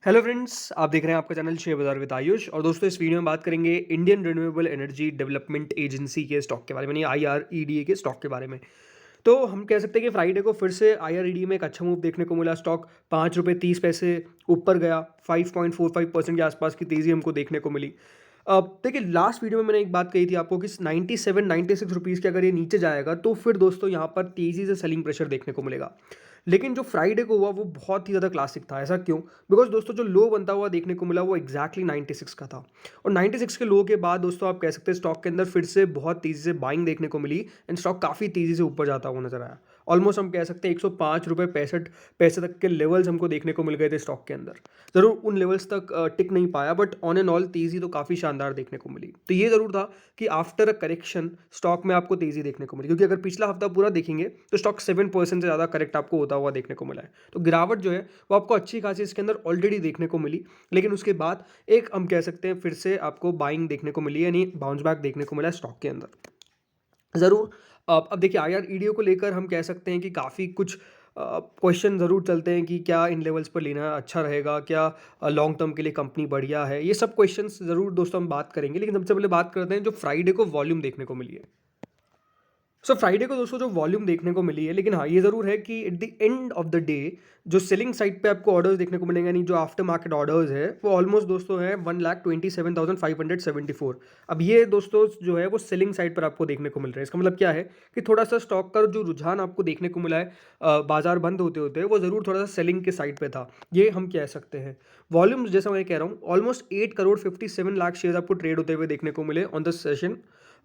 Hello friends, आप देख रहे हैं आपका चैनल शेयर बाजार विद आयुष। और दोस्तों, इस वीडियो में बात करेंगे Indian renewable energy development agency के स्टॉक के बारे में, यानी आईआरईडीए के स्टॉक के बारे में। तो हम कह सकते हैं कि फ्राइडे को फिर से आईआरईडीए में एक अच्छा मूव देखने को मिला। स्टॉक 5 रुपये 30 पैसे ऊपर गया, 5.45% के आसपास की तेज़ी हमको देखने को मिली। अब देखिए, लास्ट वीडियो में मैंने एक बात कही थी आपको कि 97 96 रुपीज़ के अगर ये नीचे जाएगा तो फिर दोस्तों यहाँ पर तेज़ी से सेलिंग प्रेशर देखने को मिलेगा। लेकिन जो फ्राइडे को हुआ वो बहुत ही ज़्यादा क्लासिक था। ऐसा क्यों? बिकॉज दोस्तों, जो लो बनता हुआ देखने को मिला वो एग्जैक्टली 96 का था। और 96 के लो के बाद दोस्तों आप कह सकते हैं स्टॉक के अंदर फिर से बहुत तेज़ी से बाइंग देखने को मिली एंड स्टॉक काफ़ी तेज़ी से ऊपर जाता हुआ नजर आया। ऑलमोस्ट हम कह सकते हैं 105 रुपये 65 पैसे तक के लेवल्स हमको देखने को मिल गए थे स्टॉक के अंदर। ज़रूर उन लेवल्स तक टिक नहीं पाया, बट ऑन एंड ऑल तेज़ी तो काफ़ी शानदार देखने को मिली। तो ये ज़रूर था कि आफ्टर अ करेक्शन स्टॉक में आपको तेज़ी देखने को मिली, क्योंकि अगर पिछला हफ्ता पूरा देखेंगे तो स्टॉक 7% से ज़्यादा करेक्ट आपको होता हुआ देखने को मिला है। तो गिरावट जो है वो आपको अच्छी खासी इसके अंदर ऑलरेडी देखने को मिली, लेकिन उसके बाद एक हम कह सकते हैं फिर से आपको बाइंग देखने को मिली, यानी बाउंस बैक देखने को मिला स्टॉक के अंदर। ज़रूर। अब देखिए, आईआरईडीओ को लेकर हम कह सकते हैं कि काफ़ी कुछ क्वेश्चन ज़रूर चलते हैं कि क्या इन लेवल्स पर लेना अच्छा रहेगा, क्या लॉन्ग टर्म के लिए कंपनी बढ़िया है। ये सब क्वेश्चंस ज़रूर दोस्तों हम बात करेंगे, लेकिन सबसे पहले बात करते हैं जो फ्राइडे को वॉल्यूम देखने को मिली है। सो फ्राइडे को दोस्तों जो वॉल्यूम देखने को मिली है, लेकिन हाँ ये ज़रूर है कि at the end of the day जो सेलिंग साइड पे आपको ऑर्डर्स देखने को मिलेंगे, यानी जो आफ्टर मार्केट ऑर्डर्स है वो ऑलमोस्ट दोस्तों है 1,27,574। अब ये दोस्तों जो है वो सेलिंग साइड पर आपको देखने को मिल रहा है। इसका मतलब क्या है कि थोड़ा सा स्टॉक का जो रुझान आपको देखने को मिला है बाजार बंद होते होते वो ज़रूर थोड़ा सा सेलिंग के साइड पे था, ये हम कह सकते हैं। वॉल्यूम जैसा मैं कह रहा हूँ, ऑलमोस्ट 8 करोड़ 57 लाख शेयर आपको ट्रेड होते हुए देखने को मिले ऑन द सेशन।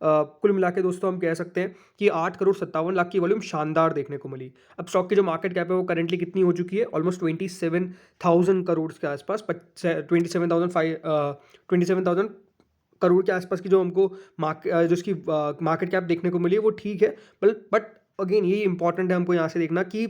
कुल मिला के दोस्तों हम कह सकते हैं कि 8 करोड़ 57 लाख की वॉल्यूम शानदार देखने को मिली। अब स्टॉक की जो मार्केट कैप है वो करेंटली कितनी हो चुकी है? ऑलमोस्ट 27,000 करोड़ के आसपास, 27,000 करोड़ के आसपास की जो हमको जो इसकी मार्केट कैप देखने को मिली है वो ठीक है। बट अगेन यही इंपॉर्टेंट है हमको यहाँ से देखना कि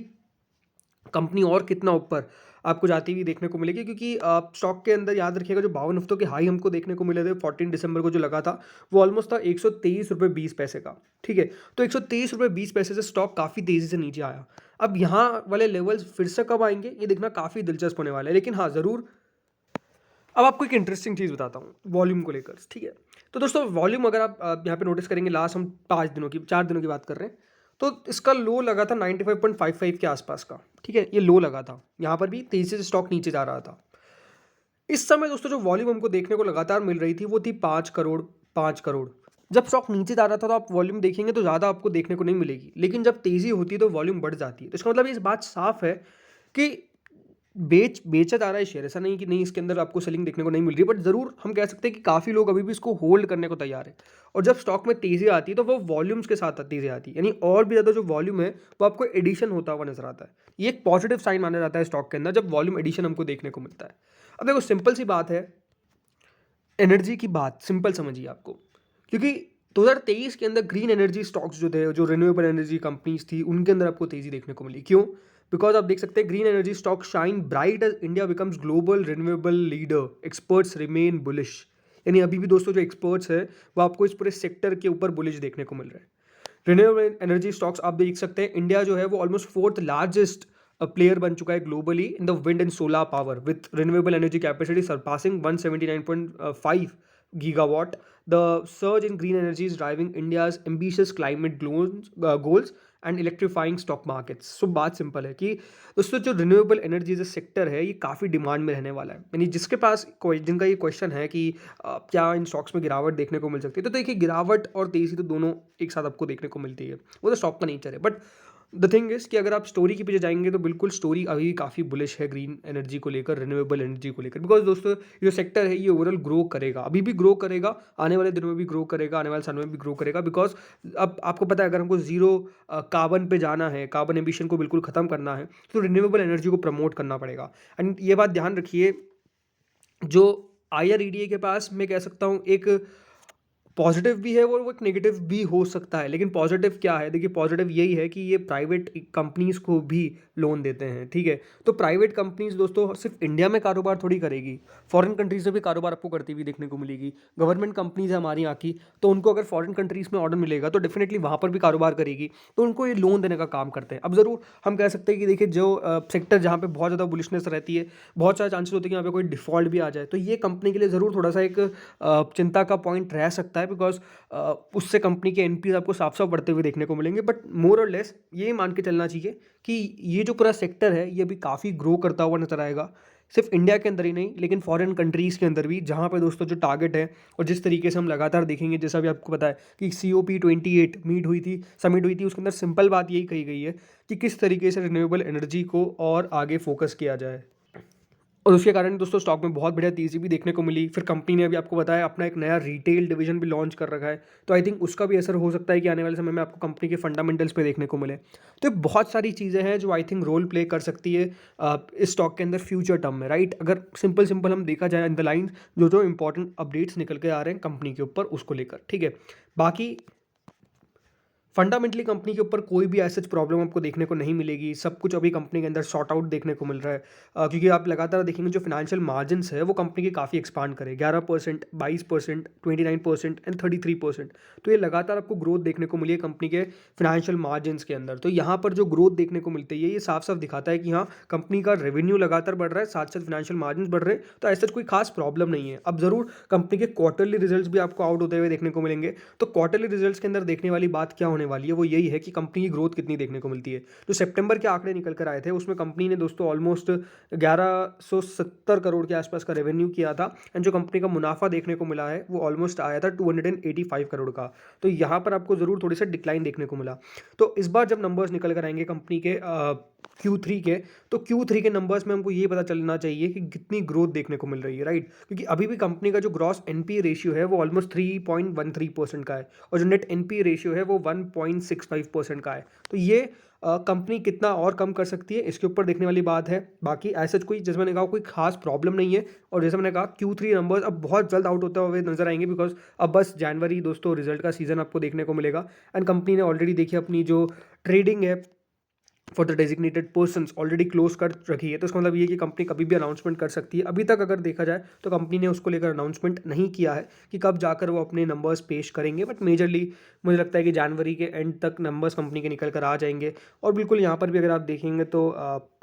कंपनी और कितना ऊपर आपको जाती हुई देखने को मिलेगी, क्योंकि स्टॉक के अंदर याद रखिएगा जो 52 हफ्तों के हाई हमको देखने को मिले थे 14 दिसंबर को जो लगा था वो ऑलमोस्ट था 123 रुपये 20 पैसे का। ठीक है, तो 123 रुपये 20 पैसे से स्टॉक काफ़ी तेज़ी से नीचे आया। अब यहाँ वाले लेवल्स फिर से कब आएंगे ये देखना काफ़ी दिलचस्प होने वाला है। लेकिन हाँ ज़रूर, अब आपको एक इंटरेस्टिंग चीज़ बताता हूँ वॉल्यूम को लेकर। ठीक है, तो दोस्तों वॉल्यूम अगर आप यहाँ पे नोटिस करेंगे, लास्ट हम 5 दिनों की 4 दिनों की बात कर रहे हैं, तो इसका लो लगा था 95.55 के आसपास का। ठीक है, ये लो लगा था, यहाँ पर भी तेजी से स्टॉक नीचे जा रहा था। इस समय दोस्तों जो वॉल्यूम हमको देखने को लगातार मिल रही थी वो थी 5 करोड़ 5 करोड़। जब स्टॉक नीचे जा रहा था तो आप वॉल्यूम देखेंगे तो ज़्यादा आपको देखने को नहीं मिलेगी, लेकिन जब तेज़ी होती है तो वॉल्यूम बढ़ जाती है। तो इसका मतलब इस बात साफ है कि बेचा जा रहा है शेयर। ऐसा नहीं कि नहीं इसके अंदर आपको सेलिंग देखने को नहीं मिल रही, बट ज़रूर हम कह सकते हैं कि काफ़ी लोग अभी भी इसको होल्ड करने को तैयार है। और जब स्टॉक में तेज़ी आती है तो वो वॉल्यूम्स के साथ तेज़ी आती है, यानी और भी ज़्यादा जो वॉल्यूम है वो आपको एडिशन होता हुआ नजर आता है। ये एक पॉजिटिव साइन माना जाता है स्टॉक के अंदर जब वॉल्यूम एडिशन हमको देखने को मिलता है। अब देखो, सिंपल सी बात है, एनर्जी की बात सिंपल समझिए आपको, क्योंकि 2023 के अंदर ग्रीन एनर्जी स्टॉक्स जो थे, जो रिन्यूएबल एनर्जी कंपनीज थी, उनके अंदर आपको तेजी देखने को मिली। क्यों? बिकॉज आप देख सकते हैं green energy stock shine bright as India becomes global renewable leader, experts remain bullish. यानी अभी भी दोस्तों जो एक्सपर्ट्स है वो आपको इस पूरे सेक्टर के ऊपर बुलिश देखने को मिल रहे हैं। रिन्यूएबल एनर्जी स्टॉक्स आप देख सकते हैं, इंडिया जो है वो ऑलमोस्ट फोर्थ लार्जेस्ट प्लेयर बन चुका है globally in the wind and solar power, with renewable energy capacity surpassing 179.5 gigawatt. The surge in green energy is driving India's ambitious climate goals and electrifying stock markets. So बात simple है कि दोस्तों जो renewable energy जो sector है ये काफ़ी demand में रहने वाला है। यानी जिसके पास जिनका ये क्वेश्चन है कि क्या इन स्टॉक्स में गिरावट देखने को मिल सकती है, तो देखिए गिरावट और तेज़ी तो दोनों एक साथ आपको देखने को मिलती है, वो तो स्टॉक का नेचर है। बट द थिंग इज कि अगर आप स्टोरी के पीछे जाएंगे तो बिल्कुल स्टोरी अभी काफ़ी बुलिश है ग्रीन एनर्जी को लेकर, रिन्यूएबल एनर्जी को लेकर। बिकॉज दोस्तों ये सेक्टर है ये ओवरऑल ग्रो करेगा, अभी भी ग्रो करेगा, आने वाले दिनों में भी ग्रो करेगा, आने वाले सालों में भी ग्रो करेगा। बिकॉज अब आपको पता है अगर हमको जीरो कार्बन पे जाना है, कार्बन एमिशन को बिल्कुल ख़त्म करना है, तो रिन्यूएबल एनर्जी को प्रमोट करना पड़ेगा। एंड ये बात ध्यान रखिए, जो आईआरईडीए के पास मैं कह सकता हूँ एक पॉजिटिव भी है वो एक नेगेटिव भी हो सकता है, लेकिन पॉजिटिव क्या है, देखिए पॉजिटिव यही है कि ये प्राइवेट कंपनीज़ को भी लोन देते हैं, ठीक है। तो प्राइवेट कंपनीज़ दोस्तों सिर्फ इंडिया में कारोबार थोड़ी करेगी, फॉरेन कंट्रीज़ में भी कारोबार आपको करती हुई देखने को मिलेगी। गवर्नमेंट कंपनीज़ है हमारी यहाँ की, तो उनको अगर फॉरेन कंट्रीज़ में ऑर्डर मिलेगा तो डेफिनेटली वहाँ पर भी कारोबार करेगी, तो उनको ये लोन देने का काम करते हैं। अब ज़रूर हम कह सकते हैं कि देखिए जो सेक्टर जहाँ पे बहुत ज़्यादा बुलिशनेस रहती है, बहुत सारे चांसेस होते हैं कि यहाँ पे कोई डिफ़ॉल्ट भी आ जाए, तो ये कंपनी के लिए ज़रूर थोड़ा सा एक चिंता का पॉइंट रह सकता है, बिकॉज उससे कंपनी के एनपीज आपको साफ साफ बढ़ते हुए देखने को मिलेंगे। बट मोर और लेस ये मान के चलना चाहिए कि ये जो पूरा सेक्टर है ये अभी काफ़ी ग्रो करता हुआ नजर आएगा, सिर्फ इंडिया के अंदर ही नहीं लेकिन फॉरेन कंट्रीज़ के अंदर भी, जहाँ पे दोस्तों जो टारगेट है और जिस तरीके से हम लगातार देखेंगे, जैसा भी आपको पता है कि COP28 समिट हुई थी, उसके अंदर सिंपल बात यही कही गई है कि किस तरीके से रिन्यूएबल एनर्जी को और आगे फोकस किया जाए, और उसके कारण दोस्तों स्टॉक में बहुत बढ़िया तेज़ी भी देखने को मिली। फिर कंपनी ने अभी आपको बताया अपना एक नया रिटेल डिवीजन भी लॉन्च कर रखा है, तो आई थिंक उसका भी असर हो सकता है कि आने वाले समय में आपको कंपनी के फंडामेंटल्स पे देखने को मिले। तो ये बहुत सारी चीज़ें हैं जो आई थिंक रोल प्ले कर सकती है इस स्टॉक के अंदर फ्यूचर टर्म में, राइट। अगर सिंपल सिंपल हम देखा जाए इन द लाइन जो जो इंपॉर्टेंट अपडेट्स निकल के आ रहे हैं कंपनी के ऊपर उसको लेकर, ठीक है। बाकी फंडामेंटली कंपनी के ऊपर कोई भी ऐसा प्रॉब्लम आपको देखने को नहीं मिलेगी, सब कुछ अभी कंपनी के अंदर सॉर्ट आउट देखने को मिल रहा है। क्योंकि आप लगातार देखेंगे जो फिनेंशियल मार्जिन्स है वो कंपनी के काफ़ी एक्सपांड करे, 11%, 22%, 29% एंड 33%। तो ये लगातार आपको ग्रोथ देखने को मिली है कंपनी के फिनेंशियल मार्जिन्स के अंदर। तो यहाँ पर जो ग्रोथ देखने को मिलती है ये साफ साफ दिखाता है कि हाँ, कंपनी का रेवेन्यू लगातार बढ़ रहा है, साथ साथ फिनेंशियल मार्जिन बढ़ रहे हैं, तो ऐसा कोई खास प्रॉब्लम नहीं है। अब जरूर कंपनी के क्वार्टरली रिजल्ट्स भी आपको आउट होते हुए देखने को मिलेंगे, तो क्वार्टरली रिजल्ट्स के अंदर देखने वाली बात क्या होने वाली है वो यही है कि कंपनी की ग्रोथ कितनी देखने को मिलती है। जो सितंबर के आंकड़े निकल कर आए थे उसमें कंपनी ने दोस्तों ऑलमोस्ट 1170 करोड़ के आसपास का रेवेन्यू किया था, एंड जो कंपनी का मुनाफा देखने को मिला है वो ऑलमोस्ट आया था 285 करोड़ का। तो यहाँ पर आपको ज़रूर थोड़ी सा डिक्लाइन देखने को मिला। तो इस बार जब नंबर्स निकल कर आएंगे कंपनी के Q3 के, तो Q3 के नंबर्स में हमको ये पता चलना चाहिए कि कितनी ग्रोथ देखने को मिल रही है, राइट। क्योंकि अभी भी कंपनी का जो ग्रॉस NPA रेशियो है वो ऑलमोस्ट 3.13% का है, और जो नेट NPA रेशियो है वो 1.65% का है। तो ये कंपनी कितना और कम कर सकती है इसके ऊपर देखने वाली बात है। बाकी ऐसा कोई, जैसे मैंने कहा, कोई खास प्रॉब्लम नहीं है। और जैसे मैंने कहा Q3 नंबर्स अब बहुत जल्द आउट होते हुए नजर आएंगे, बिकॉज अब बस जनवरी दोस्तों रिजल्ट का सीजन आपको देखने को मिलेगा, एंड कंपनी ने ऑलरेडी देखी अपनी जो ट्रेडिंग है for the designated persons already close कर रखी है। तो इसका मतलब ये कि कंपनी कभी भी अनाउंसमेंट कर सकती है। अभी तक अगर देखा जाए तो कंपनी ने उसको लेकर अनाउंसमेंट नहीं किया है कि कब जाकर वो अपने नंबर्स पेश करेंगे, बट मेजरली मुझे लगता है कि जनवरी के एंड तक नंबर्स कंपनी के निकल कर आ जाएंगे। और बिल्कुल यहाँ पर भी अगर आप देखेंगे तो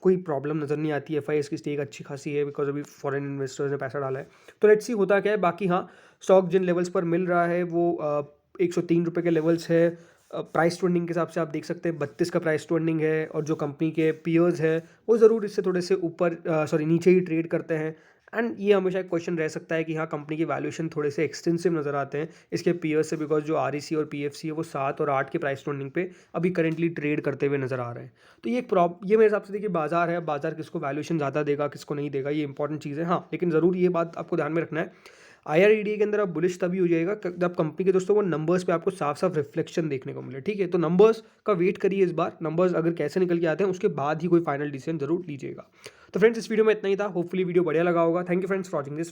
कोई प्रॉब्लम नज़र नहीं आती है। FIS की स्टेक अच्छी खासी है, बिकॉज अभी फॉरेन इन्वेस्टर्स ने पैसा डाला है। तो लेट्स सी होता क्या है। बाकी हाँ, स्टॉक जिन लेवल्स पर मिल रहा है वो 103 रुपये के लेवल्स है। प्राइस टू अर्निंग के हिसाब से आप देख सकते हैं 32 का प्राइस टू अर्निंग है, और जो कंपनी के पीयर्स है वो ज़रूर इससे थोड़े से ऊपर नीचे ही ट्रेड करते हैं। एंड ये हमेशा एक क्वेश्चन रह सकता है कि हाँ, कंपनी के वैल्यूएशन थोड़े से एक्सटेंसिव नज़र आते हैं इसके पीयर्स से, बिकॉज जो REC और PFC है वो 7 और 8 के प्राइस टू अर्निंग पे अभी करेंटली ट्रेड करते हुए नज़र आ रहे हैं। तो ये मेरे हिसाब से देखिए बाजार है, बाजार किसको वैल्यूएशन ज़्यादा देगा किसको नहीं देगा ये इंपॉर्टेंट चीज़ है। हाँ, लेकिन ज़रूर ये बात आपको ध्यान में रखना है, IRED के अंदर आप बुलिश तभी हो जाएगा जब कंपनी के दोस्तों वो नंबर्स पे आपको साफ साफ रिफ्लेक्शन देखने को मिले, ठीक है। तो नंबर्स का वेट करिए, इस बार नंबर्स अगर कैसे निकल के आते हैं उसके बाद ही कोई फाइनल डिसीजन जरूर लीजिएगा। तो फ्रेंड्स, इस वीडियो में इतना ही था। होपफुली वीडियो बढ़िया लगा होगा। Thank you friends for watching this.